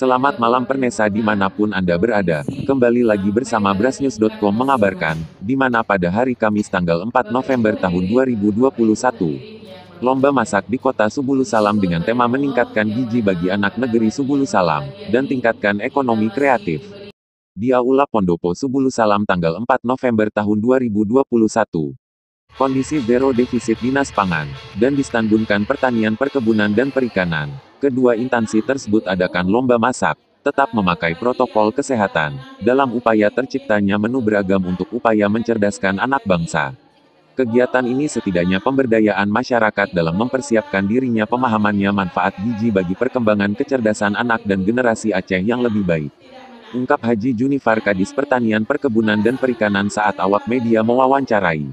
Selamat malam Pernesa dimanapun Anda berada, kembali lagi bersama Brasnews.com mengabarkan, di mana pada hari Kamis tanggal 4 November tahun 2021, lomba masak di kota Subulu Salam dengan tema meningkatkan gizi bagi anak negeri Subulu Salam, dan tingkatkan ekonomi kreatif. Di Aula Pondopo Subulu Salam tanggal 4 November tahun 2021. Kondisi zero defisit Dinas Pangan, dan Distanbunkan Pertanian Perkebunan dan Perikanan. Kedua instansi tersebut adakan lomba masak, tetap memakai protokol kesehatan, dalam upaya terciptanya menu beragam untuk upaya mencerdaskan anak bangsa. Kegiatan ini setidaknya pemberdayaan masyarakat dalam mempersiapkan dirinya pemahamannya manfaat gizi bagi perkembangan kecerdasan anak dan generasi Aceh yang lebih baik. Ungkap Haji Junifar Kadis Pertanian Perkebunan dan Perikanan saat awak media mewawancarai.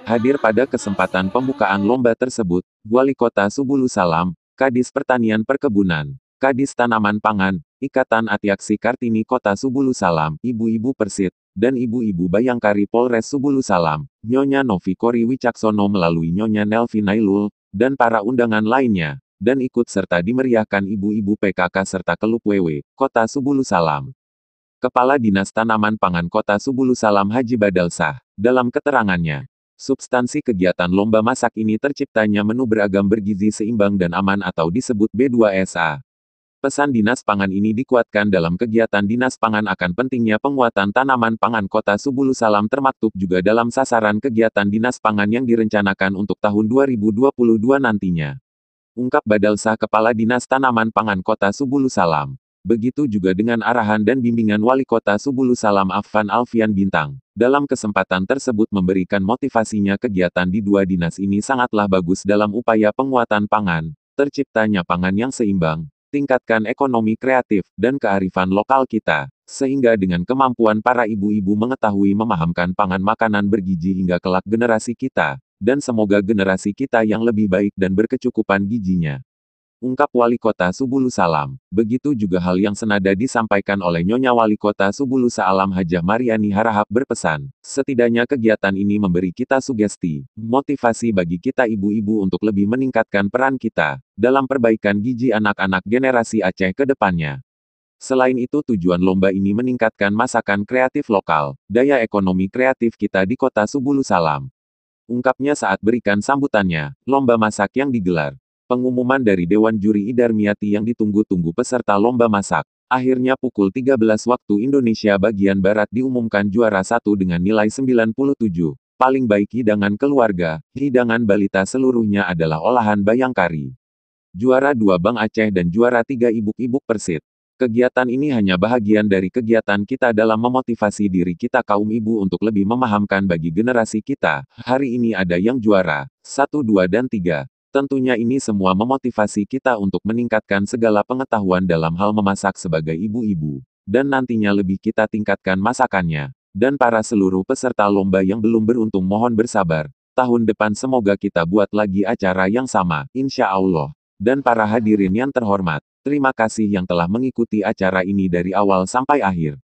Hadir pada kesempatan pembukaan lomba tersebut, Wali Kota Subulu Salam, Kadis Pertanian Perkebunan, Kadis Tanaman Pangan, Ikatan Atiaksi Kartini Kota Subulu Salam, Ibu-Ibu Persit, dan Ibu-Ibu Bayangkari Polres Subulu Salam, Nyonya Novi Kori Wicaksono melalui Nyonya Nelvi Nailul, dan para undangan lainnya, dan ikut serta dimeriahkan Ibu-Ibu PKK serta Kelup WW, Kota Subulu Salam. Kepala Dinas Tanaman Pangan Kota Subulu Salam Haji Badalsah, dalam keterangannya, substansi kegiatan lomba masak ini terciptanya menu beragam bergizi seimbang dan aman atau disebut B2SA. Pesan Dinas Pangan ini dikuatkan dalam kegiatan Dinas Pangan akan pentingnya penguatan tanaman pangan Kota Subulu Salam termaktub juga dalam sasaran kegiatan Dinas Pangan yang direncanakan untuk tahun 2022 nantinya. Ungkap Badalsah Kepala Dinas Tanaman Pangan Kota Subulu Salam. Begitu juga dengan arahan dan bimbingan Wali Kota Subulu Salam Affan Alfian Bintang. Dalam kesempatan tersebut memberikan motivasinya kegiatan di dua dinas ini sangatlah bagus dalam upaya penguatan pangan, terciptanya pangan yang seimbang, tingkatkan ekonomi kreatif, dan kearifan lokal kita, sehingga dengan kemampuan para ibu-ibu mengetahui memahamkan pangan makanan bergizi hingga kelak generasi kita, dan semoga generasi kita yang lebih baik dan berkecukupan gizinya. Ungkap Wali Kota Subulu Salam. Begitu juga hal yang senada disampaikan oleh Nyonya Wali Kota Subulu Salam Hajah Mariani Harahap berpesan, setidaknya kegiatan ini memberi kita sugesti, motivasi bagi kita ibu-ibu untuk lebih meningkatkan peran kita, dalam perbaikan gizi anak-anak generasi Aceh ke depannya. Selain itu tujuan lomba ini meningkatkan masakan kreatif lokal, daya ekonomi kreatif kita di Kota Subulu Salam. Ungkapnya saat berikan sambutannya, lomba masak yang digelar. Pengumuman dari Dewan Juri Idarmiati yang ditunggu-tunggu peserta lomba masak. Akhirnya pukul 13 waktu Indonesia bagian Barat diumumkan juara 1 dengan nilai 97. Paling baik hidangan keluarga, hidangan balita seluruhnya adalah olahan Bayangkari. Juara 2 Bang Aceh dan juara 3 Ibuk-Ibuk Persit. Kegiatan ini hanya bahagian dari kegiatan kita dalam memotivasi diri kita kaum ibu untuk lebih memahamkan bagi generasi kita. Hari ini ada yang juara 1, 2 dan 3. Tentunya ini semua memotivasi kita untuk meningkatkan segala pengetahuan dalam hal memasak sebagai ibu-ibu. Dan nantinya lebih kita tingkatkan masakannya. Dan para seluruh peserta lomba yang belum beruntung mohon bersabar. Tahun depan semoga kita buat lagi acara yang sama, insya Allah. Dan para hadirin yang terhormat, terima kasih yang telah mengikuti acara ini dari awal sampai akhir.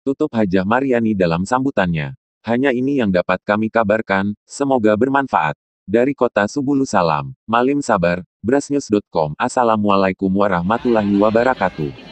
Tutup Hajah Mariani dalam sambutannya. Hanya ini yang dapat kami kabarkan, semoga bermanfaat. Dari Kota Subulu Salam, Malim Sabar, Brasnews.com. Assalamualaikum warahmatullahi wabarakatuh.